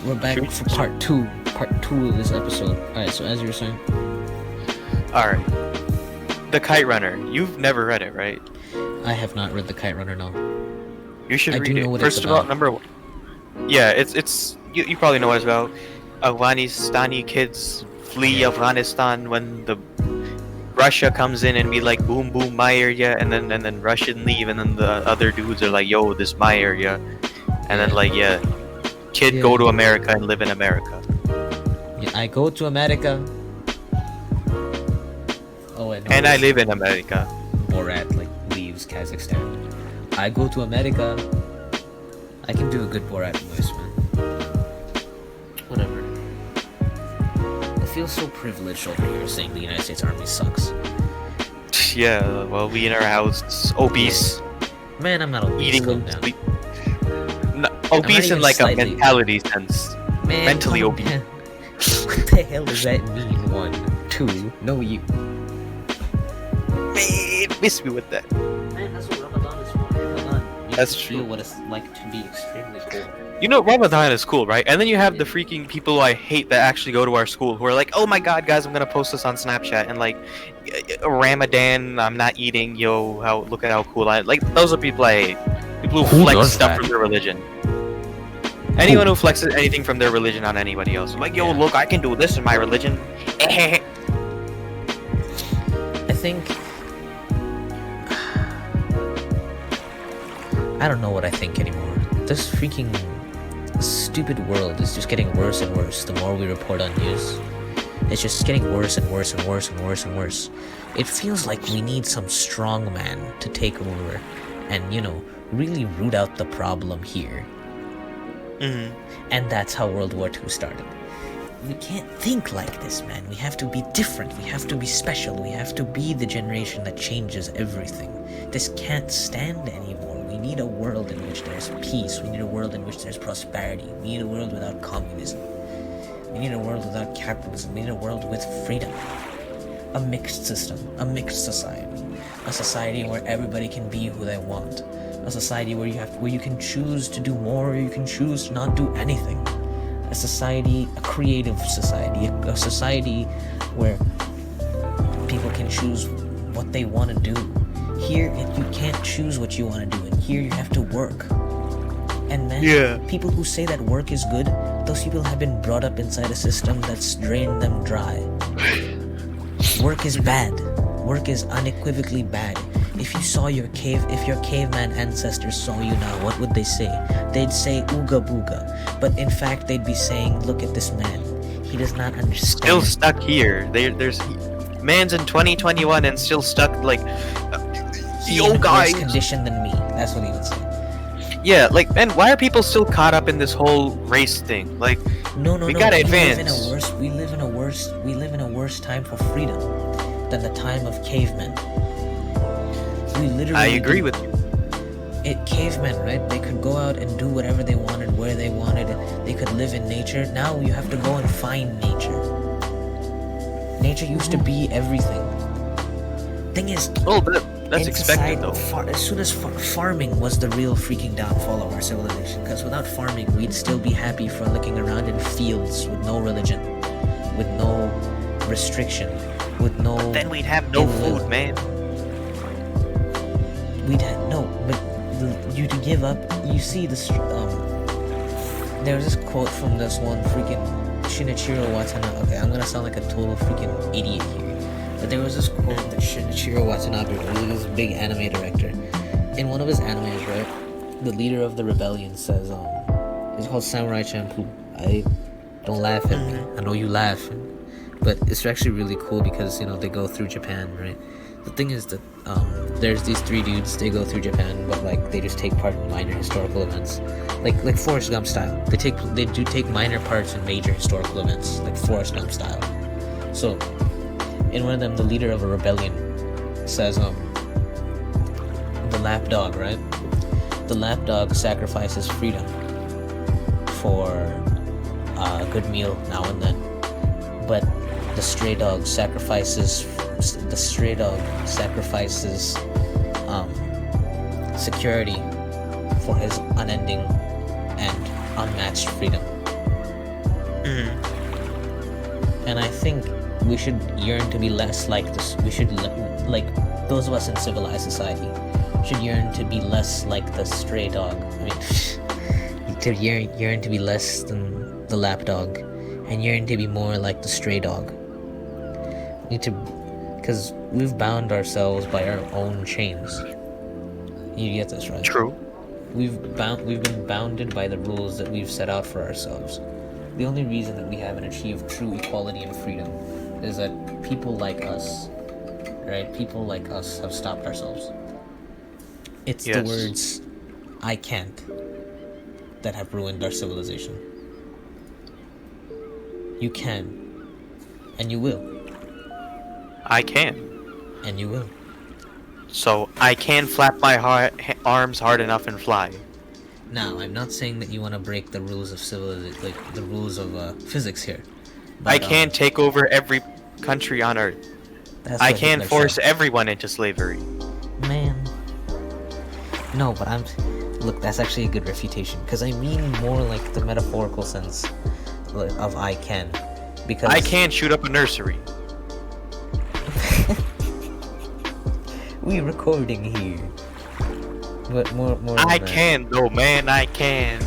we're back for part two of this episode. Alright, so as you were saying. Alright. The Kite Runner. You've never read it, right? I have not read The Kite Runner, no. You should read do it. know what First it's of all, about. number one. Yeah, it's you probably know what it's about. Afghanistani kids flee Afghanistan when the Russia comes in and be like, boom, boom, my area, and then Russian leave, and then the other dudes are like, yo, this my area, and then like, yeah, kid go to America and live in America. Yeah, I go to America. Oh wait, no, and I live in America. Borat like leaves Kazakhstan. I go to America. I can do a good Borat voice, man. Whatever. I feel so privileged over here saying the United States Army sucks. Yeah, well, we in our house obese. Man, I'm not obese. Eating Calm down. No, obese in like slightly. A mentality sense. Man, mentally obese. Down. What the hell does that mean? 1, 2, no you. Man, miss me with that. Man, that's what Ramadan is for. Ramadan. That's true. Feel what it's like to be extremely cold. You know, Ramadan is cool, right? And then you have the freaking people I hate that actually go to our school who are like, oh my god, guys, I'm gonna post this on Snapchat, and like, Ramadan, I'm not eating, yo, look at how cool I am. Like, those are people I hate. People who flex stuff from their religion. Anyone who flexes anything from their religion on anybody else. Like, yo, look, I can do this in my religion. I think... I don't know what I think anymore. This freaking stupid world is just getting worse and worse the more we report on news. It's just getting worse and worse and worse and worse and worse. It feels like we need some strong man to take over and, you know, really root out the problem here. Mm-hmm. And that's how World War II started. We can't think like this, man. We have to be different. We have to be special. We have to be the generation that changes everything. This can't stand anymore. We need a world in which there's peace. We need a world in which there's prosperity. We need a world without communism. We need a world without capitalism. We need a world with freedom. A mixed system. A mixed society. A society where everybody can be who they want. A society where you can choose to do more or you can choose to not do anything. A society, a creative society, a society where people can choose what they want to do. Here, you can't choose what you want to do, and here you have to work. And man, people who say that work is good, those people have been brought up inside a system that's drained them dry. Work is bad. Work is unequivocally bad. If your caveman ancestors saw you now, what would they say? They'd say ooga booga. But in fact, they'd be saying, look at this man. He does not understand. Still stuck here. There's man's in 2021 and still stuck like, yo guys. Worse condition than me. That's what he would say. Yeah, like, man, why are people still caught up in this whole race thing? Like, we gotta advance. We live in a worse time for freedom than the time of cavemen. I agree with you. Cavemen, right? They could go out and do whatever they wanted, where they wanted. They could live in nature. Now you have to go and find nature. Nature used to be everything. Thing is, that's expected though. As soon as farming was the real freaking downfall of our civilization, because without farming, we'd still be happy frolicking around in fields with no religion, with no restriction, with no. But then we'd have no food, man. But you to give up. You see this. There was this quote from this one freaking Shinichiro Watanabe. Okay, I'm gonna sound like a total freaking idiot here, but there was this quote that Shinichiro Watanabe, really this big anime director, in one of his animes, right? The leader of the rebellion says, it's called Samurai Champloo. Don't laugh at me. I know you laugh, but it's actually really cool because they go through Japan, right? The thing is that there's these 3 dudes. They go through Japan, but like they just take part in minor historical events, like Forrest Gump style. They do take minor parts in major historical events, like Forrest Gump style. So, in one of them, the leader of a rebellion says, the lapdog, right? The lapdog sacrifices freedom for a good meal now and then, but the stray dog sacrifices security for his unending and unmatched freedom. Mhm. And I think we should yearn to be less like this. We should, like, those of us in civilized society should yearn to be less like the stray dog. I mean, to yearn to be less than the lapdog, and yearn to be more like the stray dog. We need to, because we've bound ourselves by our own chains. You get this, right? True. We've been bounded by the rules that we've set out for ourselves. The only reason that we haven't achieved true equality and freedom is that people like us, right? People like us have stopped ourselves. It's the Yes. words, "I can't," that have ruined our civilization. You can, and you will, I can. and you will. So I can flap my arms hard enough and fly. Now, I'm not saying that you want to break the rules of like the rules of physics here. I But, can take over every country on Earth. that's I what can Hitler force said. everyone into slavery. Man. No, but look, that's actually a good refutation, because I mean more like the metaphorical sense of "I can," because I can shoot up a nursery. we recording here. But more than I that. can, though, man. I can.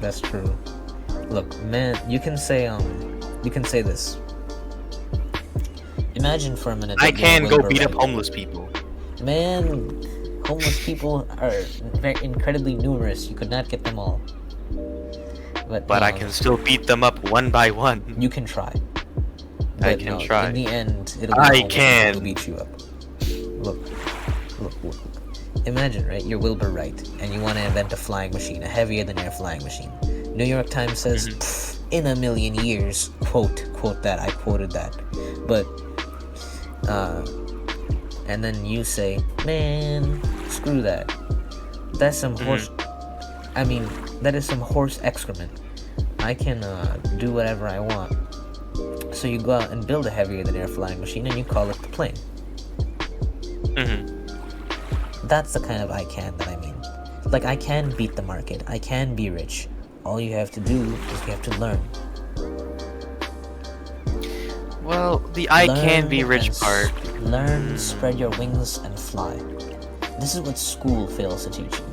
That's true. Look, man, you can say this. Imagine for a minute that I you're can go Wilbur beat up Wright. homeless people. Man, homeless people are very incredibly numerous. You could not get them all. But I can still beat them up one by one. You can try. I But can no, try. In the end, it'll be I the homeless can. people who beat you up. Look. Imagine, right? You're Wilbur Wright, and you want to invent a flying machine, a heavier-than-air flying machine. New York Times says, "Pfft, in a million years," quote that. I quoted that. But, and then you say, "Man, screw that. That's some horse. I mean, that is some horse excrement. I can do whatever I want." So you go out and build a heavier-than-air flying machine, and you call it the plane. That's the kind of "I can" that I mean. Like, I can beat the market. I can be rich. All you have to do is you have to learn. Well, the I can be Learn rich and part. Learn, spread your wings, and fly. This is what school fails to teach you.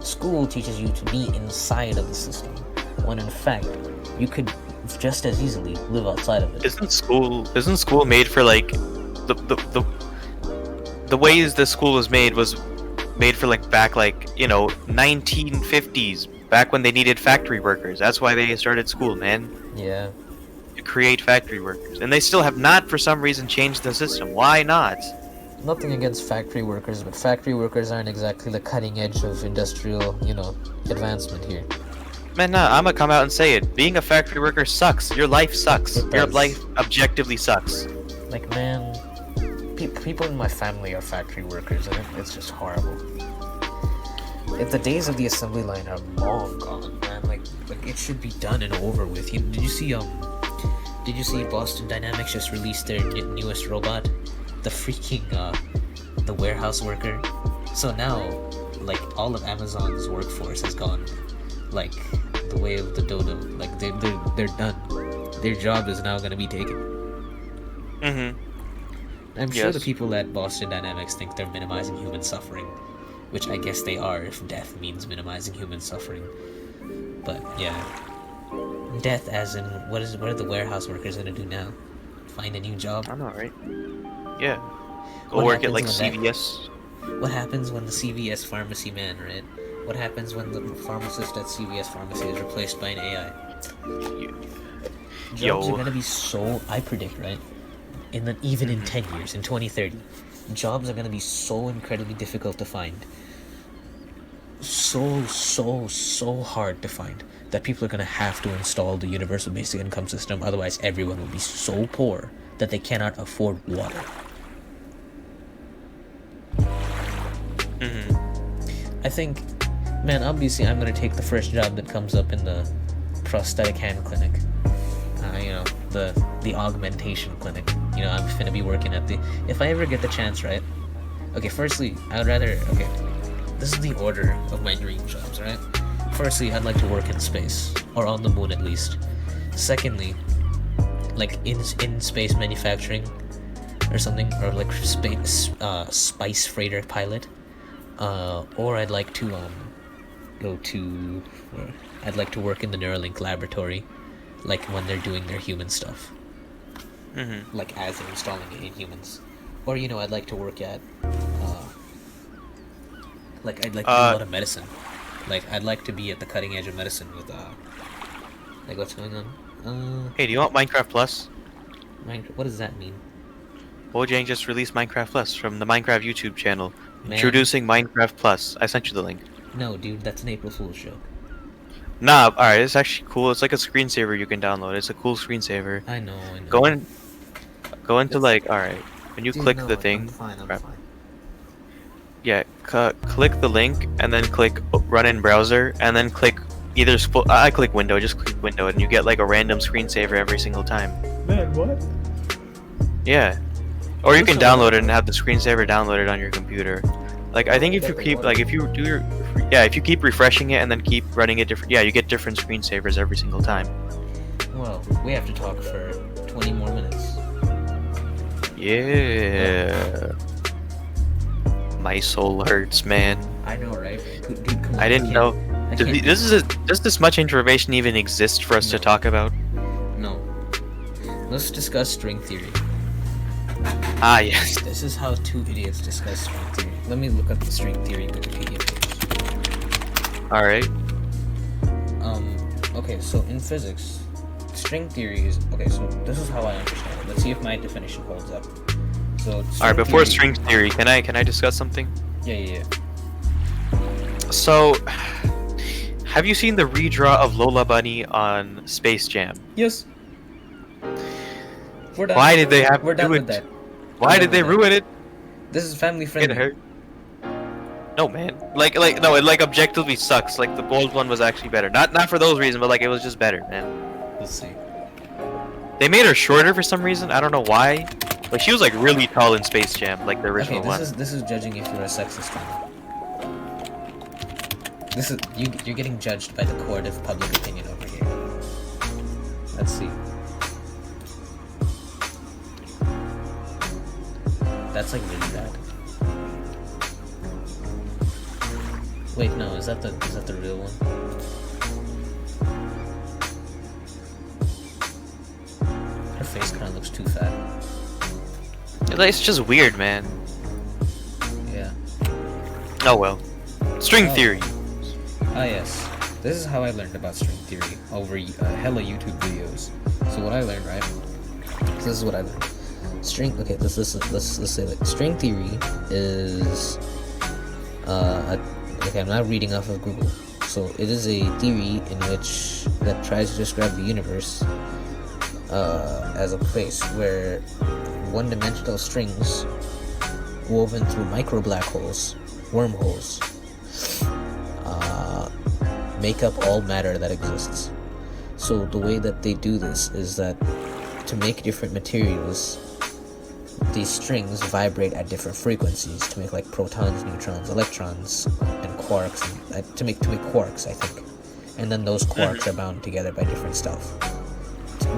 School teaches you to be inside of the system, when in fact, you could just as easily live outside of it. Isn't school made for like the ways the school was made for like back, like, you know, 1950s, back when they needed factory workers. That's why they started school, man. Yeah. To create factory workers. And they still have not for some reason changed the system. Why not? Nothing against factory workers, but factory workers aren't exactly the cutting edge of industrial, advancement here. Man, nah, I'm gonna come out and say it. Being a factory worker sucks. Your life sucks. It Your does. life objectively sucks. Like, man, people in my family are factory workers, and it's just horrible. The days of the assembly line are long gone, man. Like it should be done and over with. Did you see Boston Dynamics just released their newest robot, the freaking the warehouse worker? So now, like, all of Amazon's workforce has gone like the way of the dodo. Like they're done. Their job is now gonna be taken. I'm sure the Yes. people at Boston Dynamics think they're minimizing human suffering, which I guess they are if death means minimizing human suffering. But yeah, death as in what are the warehouse workers gonna do now? Find a new job? I know, right? Yeah. Go What work at like happens when CVS. What happens when the CVS pharmacy man, right? What happens when the pharmacist at CVS pharmacy is replaced by an AI? Jobs are Yo. gonna be so, I predict, right? Even in 10 years, in 2030, jobs are gonna be so incredibly difficult to find. So hard to find that people are gonna have to install the universal basic income system, otherwise everyone will be so poor that they cannot afford water. I think, man, obviously I'm gonna take the first job that comes up in the prosthetic hand clinic. The augmentation clinic. I'm finna be working at if I ever get the chance, right? Okay, firstly, this is the order of my dream jobs, right? Firstly, I'd like to work in space, or on the moon at least. Secondly, like in space manufacturing or something, or like spice freighter pilot. Or I'd like to go to, I'd like to work in the Neuralink laboratory, like when they're doing their human stuff, like as they're installing it in humans. Or I'd like to work at, like I'd like to do a lot of medicine. Like I'd like to be at the cutting edge of medicine with like what's going on. Hey, do you want Minecraft Plus? What does that mean? Mojang just released Minecraft Plus from the Minecraft YouTube channel. Man. Introducing Minecraft Plus. I sent you the link. No, dude, that's an April Fool's joke. Nah, alright, it's actually cool. It's like a screensaver you can download. It's a cool screensaver. I know. Go into like, alright, when you click the thing. I'm fine. Yeah, click the link and then click run in browser and then click either I click window, just click window and you get like a random screensaver every single time. Man, what? Yeah. Or you can download it and have the screensaver downloaded on your computer. Like I think if you keep if you keep refreshing it and then keep running it different, you get different screensavers every single time. Well, we have to talk for 20 more minutes. Yeah. My soul hurts, man. I know, right? Dude, come on, I didn't know. Does this much information even exist for us to talk about? No. Let's discuss string theory. Ah, yes. This is how two idiots discuss string theory. Let me look up the string theory Wikipedia page. Alright. Okay, so in physics, string theory is... Okay, so this is how I understand it. Let's see if my definition holds up. So alright, before string theory, can I discuss something? Yeah. So, have you seen the redraw of Lola Bunny on Space Jam? Yes. We're done. Why did they have We're to done do with it? that. Why did they ruin it? This is family friendly. It hurt. No, man. Like no, it objectively sucks. Like the gold one was actually better. Not for those reasons, but like it was just better, man. We'll see. They made her shorter for some reason. I don't know why. Like she was like really tall in Space Jam, like the original one. This is judging if you're a sexist or not. This is you're getting judged by the court of public opinion over here. Let's see. That's like really bad. Wait, no, is that the real one? Her face kind of looks too fat. It's just weird, man. Yeah. Oh well. String theory. Ah yes. This is how I learned about string theory over hella YouTube videos. So what I learned, right? So this is what I learned. Let's say like string theory is okay, I'm not reading off of Google. So it is a theory in which that tries to describe the universe as a place where one-dimensional strings woven through micro black holes, wormholes, make up all matter that exists. So the way that they do this is that to make different materials, these strings vibrate at different frequencies to make like protons, neutrons, electrons, and quarks, and, to make quarks, I think. And then those quarks are bound together by different stuff.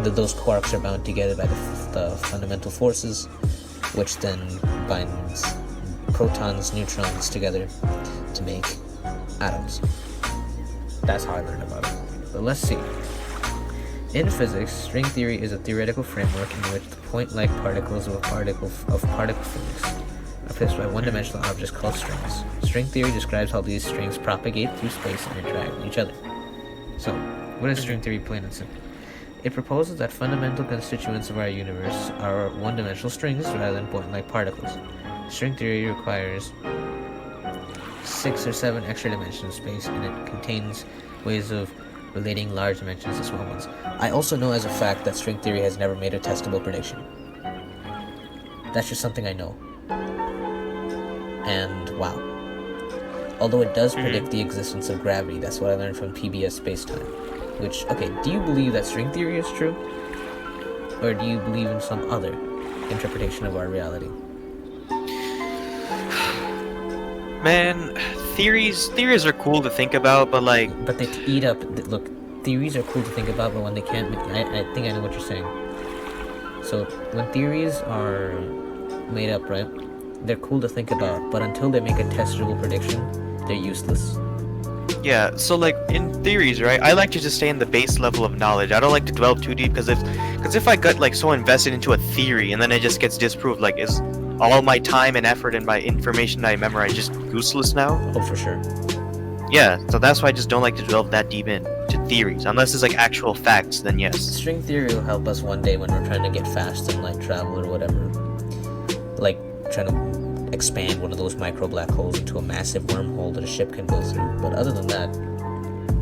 Those quarks are bound together by the fundamental forces, which then binds protons, neutrons together to make atoms. That's how I learned about it. But let's see. In physics, string theory is a theoretical framework in which the point-like particles of particle physics are placed by one-dimensional objects called strings. String theory describes how these strings propagate through space and interact with each other. So, what is string theory plain and simple? It proposes that fundamental constituents of our universe are one-dimensional strings rather than point-like particles. String theory requires 6 or 7 extra dimensions of space, and it contains ways of relating large dimensions to small ones. I also know as a fact that string theory has never made a testable prediction. That's just something I know. And wow. Although it does predict the existence of gravity, that's what I learned from PBS Spacetime. Which, okay, do you believe that string theory is true? Or do you believe in some other interpretation of our reality? Man, theories are cool to think about, but like... But they eat up... Look, theories are cool to think about, but when they can't, I think I know what you're saying. So when theories are made up, right, they're cool to think about, but until they make a testable prediction, they're useless. Yeah, so like in theories, right? I like to just stay in the base level of knowledge. I don't like to develop too deep because if I got like so invested into a theory and then it just gets disproved, like is all my time and effort and my information that I memorize just useless now? Oh, for sure. Yeah, so that's why I just don't like to delve that deep into theories. Unless it's like actual facts, then yes. String theory will help us one day when we're trying to get fast in light travel or whatever. Like trying to expand one of those micro black holes into a massive wormhole that a ship can go through. But other than that,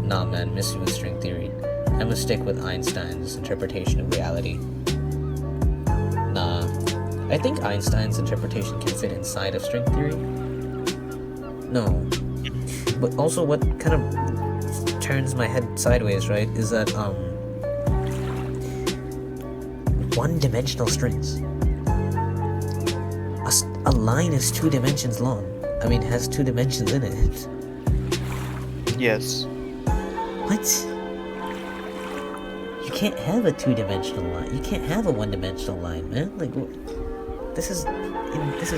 nah man, miss you with string theory. I'm gonna stick with Einstein's interpretation of reality. Nah, I think Einstein's interpretation can fit inside of string theory. No. But also what kind of turns my head sideways, right, is that one-dimensional strings. A line is 2 dimensions long. I mean, has 2 dimensions in it. Yes. What? You can't have a 2-dimensional line. You can't have a 1-dimensional line, man. Like, this is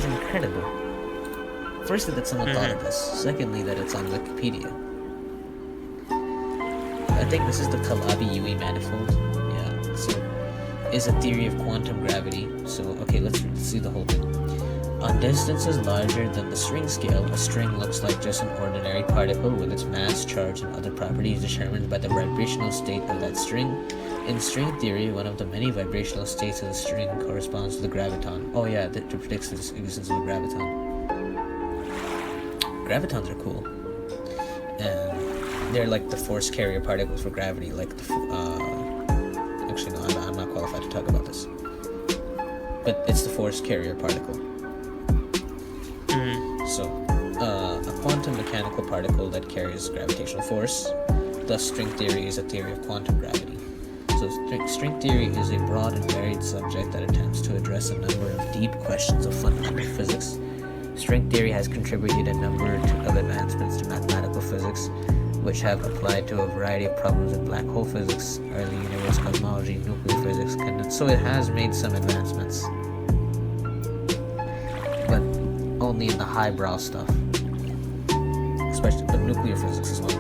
incredible. Firstly, that someone thought of this. Secondly, that it's on Wikipedia. I think this is the Calabi-Yue manifold. Yeah. So, is a theory of quantum gravity. So, okay, let's see the whole thing. On distances larger than the string scale, a string looks like just an ordinary particle with its mass, charge, and other properties determined by the vibrational state of that string. In string theory, one of the many vibrational states of the string corresponds to the graviton. Oh yeah, that predicts the existence of the graviton. Gravitons are cool. And they're like the force carrier particles for gravity, like actually no, I'm not qualified to talk about this. But it's the force carrier particle. So, a quantum mechanical particle that carries gravitational force. Thus, string theory is a theory of quantum gravity. So, string theory is a broad and varied subject that attempts to address a number of deep questions of fundamental physics. String theory has contributed a number of advancements to mathematical physics, which have applied to a variety of problems in black hole physics, early universe cosmology, nuclear physics. So, it has made some advancements. But only in the highbrow stuff, especially but nuclear physics as well.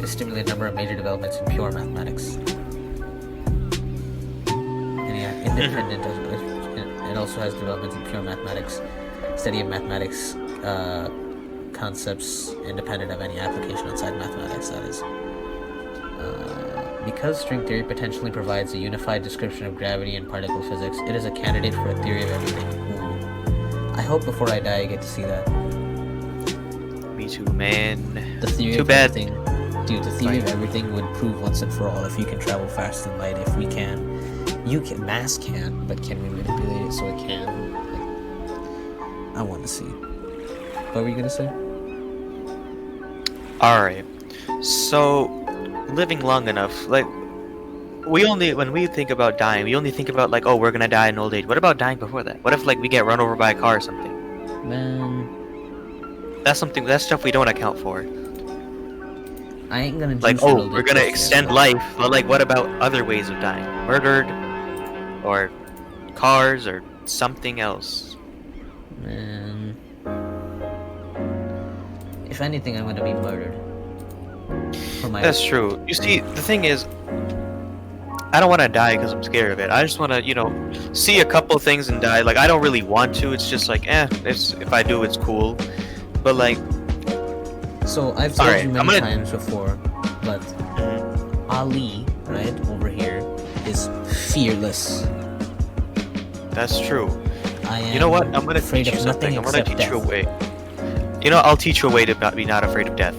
It stimulated a number of major developments in pure mathematics. And yeah, independent of it also has developments in pure mathematics, study of mathematics concepts independent of any application outside mathematics, that is. Because string theory potentially provides a unified description of gravity and particle physics, it is a candidate for a theory of everything. I hope before I die I get to see that. Me too, man. The theory too of bad. everything, dude. The theory of everything would prove once and for all if you can travel faster than light. If we can, you can. Mass can, but can we manipulate it so it can? Like, I want to see. What were you gonna say? All right. So, living long enough, like when we think about dying, we only think about like, oh, we're gonna die in old age. What about dying before that? What if like we get run over by a car or something? Man, that's stuff we don't account for. I ain't gonna like, oh, we're gonna extend life, but like, what about other ways of dying? Murdered, or cars, or something else? Man, if anything, I'm gonna be murdered. That's true. You see, the thing is, I don't want to die because I'm scared of it. I just want to, see a couple things and die. Like, I don't really want to. It's just like, if I do, it's cool. But like, so I've told you many times before, but Ali, right over here, is fearless. That's true. I am. You know what? I'm gonna teach you something. I'm gonna teach you a way. I'll teach you a way to be not afraid of death.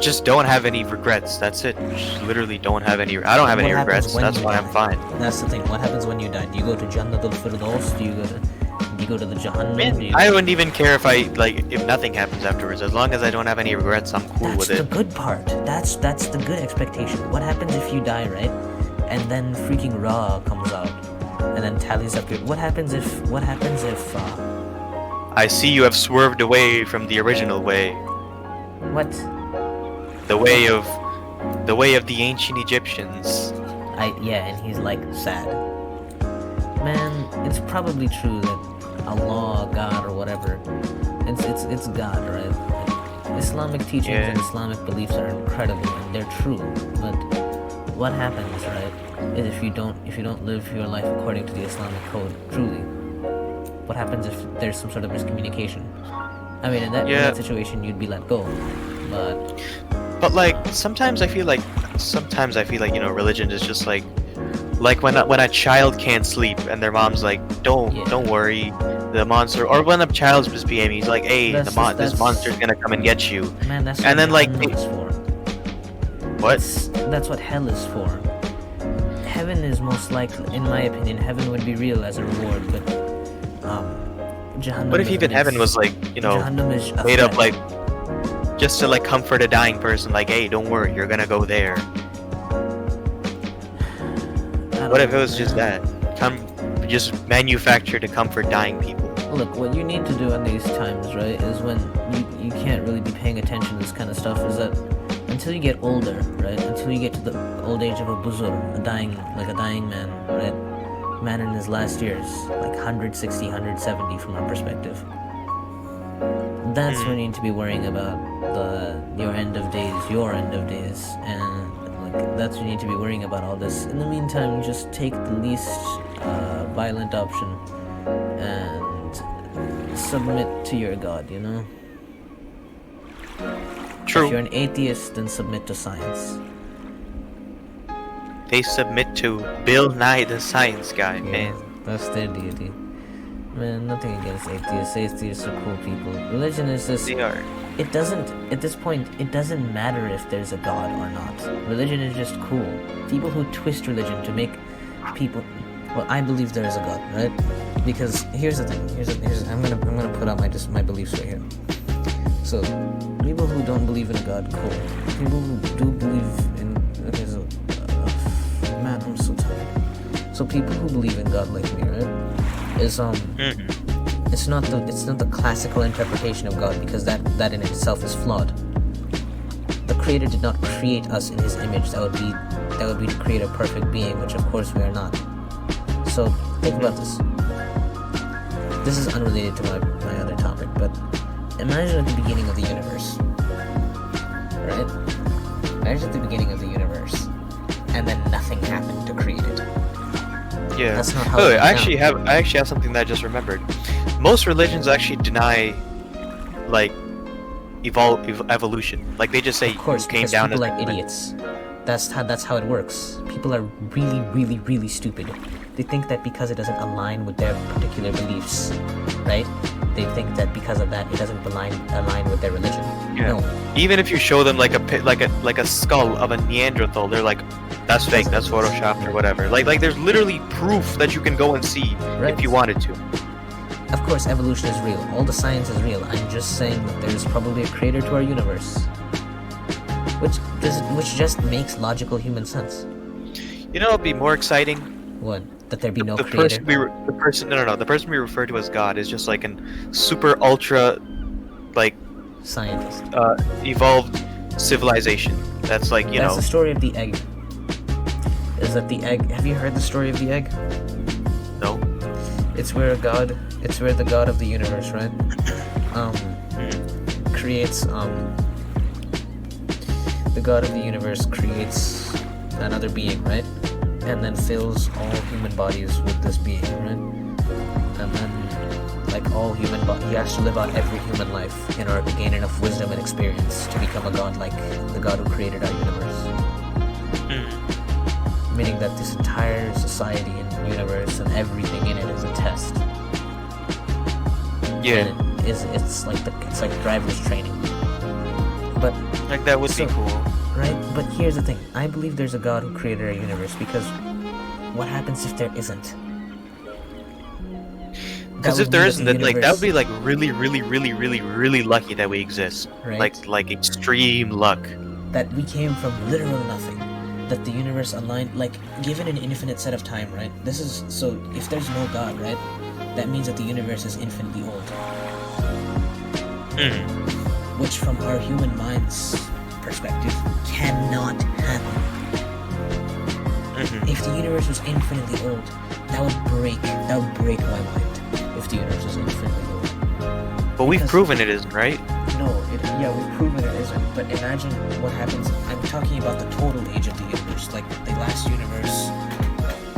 Just don't have any regrets. That's it. Just literally don't have any. I don't have any regrets. That's why I'm fine. That's the thing. What happens when you die? Do you go to Jannat al-Firdaus? Do you go to the Jahannam? I wouldn't even care if nothing happens afterwards. As long as I don't have any regrets, I'm cool with it. That's the good part. That's the good expectation. What happens if you die, right? And then freaking Ra comes out, and then tallies up your. What happens if? I see you have swerved away from the original way. What? the way of the ancient Egyptians. Yeah, and he's like sad. Man, it's probably true that Allah, God, or whatever, it's God, right? Islamic teachings and Islamic beliefs are incredible and they're true, but what happens, right, is if you don't live your life according to the Islamic code truly? What happens if there's some sort of miscommunication? I mean, in that situation, you'd be let go, but like sometimes I feel like religion is just like when a child can't sleep and their mom's like, don't worry, the monster, or when a child's misbehaving, he's like, hey, this monster's gonna come and get you. Man, that's and what then like is for. What? That's what hell is for. Heaven is most likely, in my opinion, heaven would be real as a reward, but Jahannam. What if even heaven was like, made up like just to like comfort a dying person, like, hey, don't worry, you're gonna go there. What if it was just that? Just manufactured to comfort dying people. Look, what you need to do in these times, right, is when you can't really be paying attention to this kind of stuff, is that until you get older, right, until you get to the old age of a buzur, a dying man, right, man in his last years, like 160, 170 from our perspective, that's when you need to be worrying about your end of days, and like that's when you need to be worrying about all this. In the meantime, just take the least violent option and submit to your God, True. If you're an atheist, then submit to science. They submit to Bill Nye the Science Guy, man. That's their deity. Man, nothing against atheists. Atheists are cool people. Religion is just... They are. It doesn't... At this point, it doesn't matter if there's a God or not. Religion is just cool. People who twist religion to make people... Well, I believe there is a God, right? Because here's the thing. I'm gonna put out my beliefs right here. So, people who don't believe in a God, cool. People who do believe in... Okay, so... man, I'm so tired. So people who believe in God like me, right? Is it's not the classical interpretation of God, because that in itself is flawed. The Creator did not create us in His image. That would be to create a perfect being, which of course we are not. So think about this. This is unrelated to my other topic, but imagine at the beginning of the universe, right? Imagine at the beginning of the universe, and then nothing happened to create it. Yeah. That's not how I actually have something that I just remembered. Most religions actually deny like evolution. Like they just say, of course, came because down people as are idiots. That's how it works. People are really, really, really stupid. They think that because it doesn't align with their particular beliefs, right? They think that because of that, it doesn't align with their religion. Yeah. No. Even if you show them like a skull of a Neanderthal, they're like, that's fake, that's photoshopped or whatever. Like there's literally proof that you can go and see if you wanted to. Of course, evolution is real. All the science is real. I'm just saying that there's probably a creator to our universe, which just makes logical human sense. You know, it'd be more exciting. What? That there be no the creator. The person we refer to as God is just like an super ultra, like scientist. Evolved civilization. That's like That's the story of the egg. Is that the egg? Have you heard the story of the egg? No. It's where the God of the universe, right? Creates the God of the universe creates another being, right? And then fills all human bodies with this being, right? And then, like all he has to live out every human life in order to gain enough wisdom and experience to become a god like the God who created our universe. Meaning that this entire society and universe and everything in it is a test. Yeah. And it's like driver's training. But like that would be cool. Right? But here's the thing. I believe there's a God who created our universe, because what happens if there isn't? Because if there isn't, then like that would be like really, really, really, really, really lucky that we exist. Right? Like extreme luck. That we came from literal nothing. That the universe aligned, like given an infinite set of time, right? This is so. If there's no God, right? That means that the universe is infinitely old. Which, from our human minds' perspective, cannot happen. If the universe was infinitely old, that would break my mind. If the universe was infinitely old. But we've Because- proven it isn't, right? No, we've proven it isn't. But imagine what happens. I'm talking about the total age of the universe, like the last universe,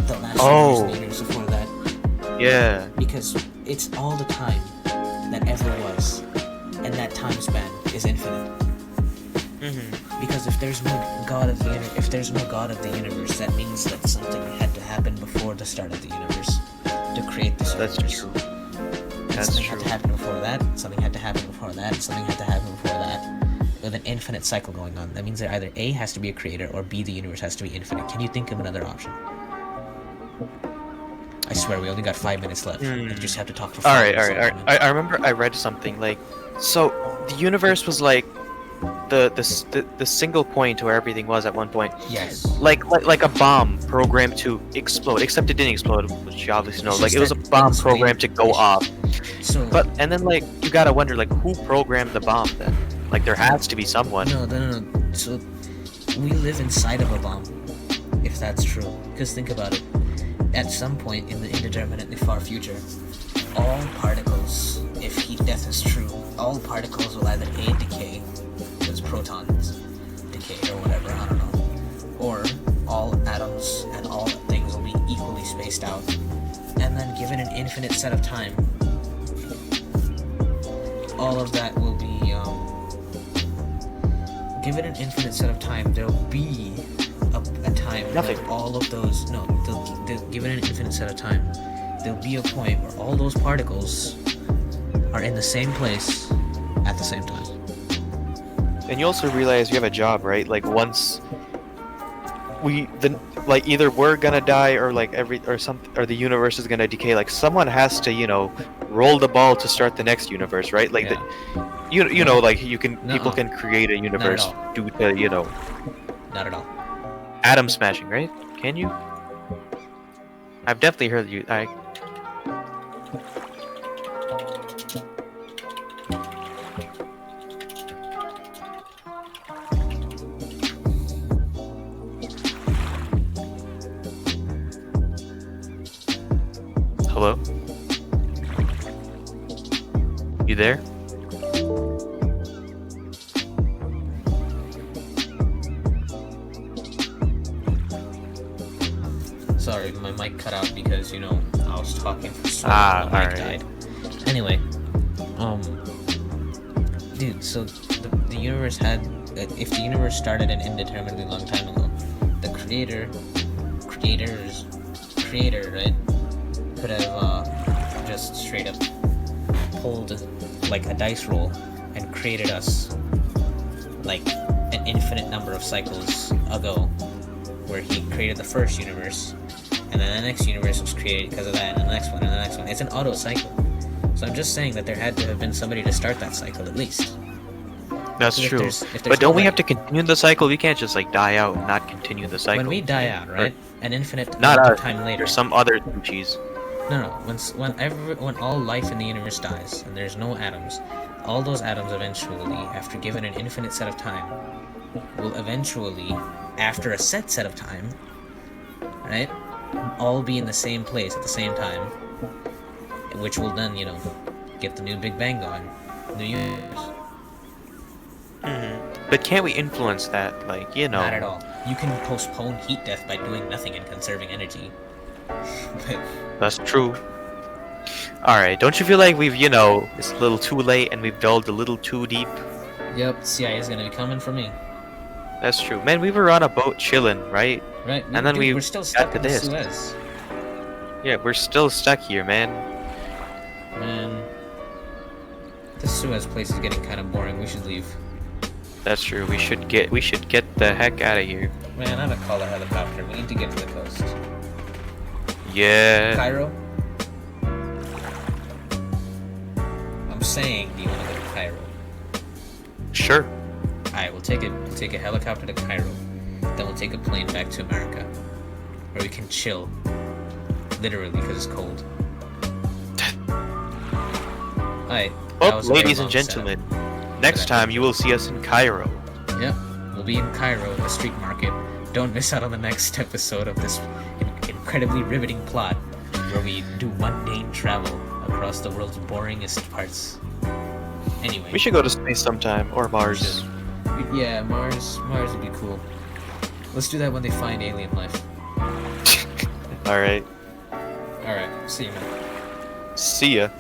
universe, and the universe before that. Yeah. Because it's all the time that ever was, and that time span is infinite. Because if there's no god of the universe, that means that something had to happen before the start of the universe to create this universe. That's true. That's something true. had to happen before that, something had to happen before that, something had to happen before that, with an infinite cycle going on. That means that either A has to be a creator, or B, the universe has to be infinite. Can you think of another option? I swear, we only got 5 minutes left. You just have to talk for 5 minutes. Alright. I remember I read something, like, so the universe was like the single point where everything was at one point. Yes. Like a bomb programmed to explode, except it didn't explode, which you obviously know. It's Like, just it was a that bomb things programmed to go really- off. So, And then, like, you gotta wonder, like, who programmed the bomb then? Like, there has to be someone. No. So, we live inside of a bomb, if that's true. Because think about it. At some point in the indeterminately far future, all particles, if heat death is true, all particles will either A, decay, because protons decay or whatever, I don't know, or all atoms and all things will be equally spaced out. And then given an infinite set of time, all of that will be, given an infinite set of time, there'll be a time Nothing. where all of those, given an infinite set of time, there'll be a point where all those particles are in the same place at the same time. And you also realize you have a job, right? Like, once either we're gonna die, or like or the universe is gonna decay. Like, someone has to, roll the ball to start the next universe, right? Like, Yeah. you know, like, people Nuh-uh. can create a universe all. due to, Not at all. atom smashing, right? Can you? I've definitely heard you. Hello? You there? Sorry, my mic cut out because, I was talking for so Ah, long, my mic alright. died. Anyway, dude, so the universe if the universe started an indeterminately long time ago, the creator, right, could have, just straight up pulled, like, a dice roll and created us, like, an infinite number of cycles ago, where he created the first universe, and then the next universe was created because of that, and the next one, and the next one. It's an auto cycle. So I'm just saying that there had to have been somebody to start that cycle, at least. That's If true. there's But don't we nobody- have to continue the cycle? We can't just, like, die out and not continue the cycle. When we die out, right? An infinite Not amount of us. time later. There's some other species. No. When all life in the universe dies and there's no atoms, all those atoms eventually, after given an infinite set of time, will eventually, after a set of time, right, all be in the same place at the same time, which will then, get the new Big Bang going, new universe. But can't we influence that? Like, Not at all. You can postpone heat death by doing nothing and conserving energy. But That's true. Alright, don't you feel like we've, it's a little too late and we've delved a little too deep? yep, CIA is gonna be coming for me. That's true. Man, we were on a boat chilling, right? Right? And then we're still stuck got in to the this. Suez. Yeah, we're still stuck here, man. Man, this Suez place is getting kind of boring. We should leave. That's true. We should get the heck out of here. Man, I'm gonna call a helicopter. We need to get to the coast. Yeah. Cairo? I'm saying, do you want to go to Cairo? Sure. Alright, we'll take a helicopter to Cairo. Then we'll take a plane back to America, where we can chill. Literally, because it's cold. Alright. Well, ladies and gentlemen, next time you will see us in Cairo. Yep. It'll be in Cairo, the street market. Don't miss out on the next episode of this incredibly riveting plot where we do mundane travel across the world's boringest parts. Anyway. We should go to space sometime, or Mars. Yeah, Mars would be cool. Let's do that when they find alien life. Alright. Alright, see you, man. See ya.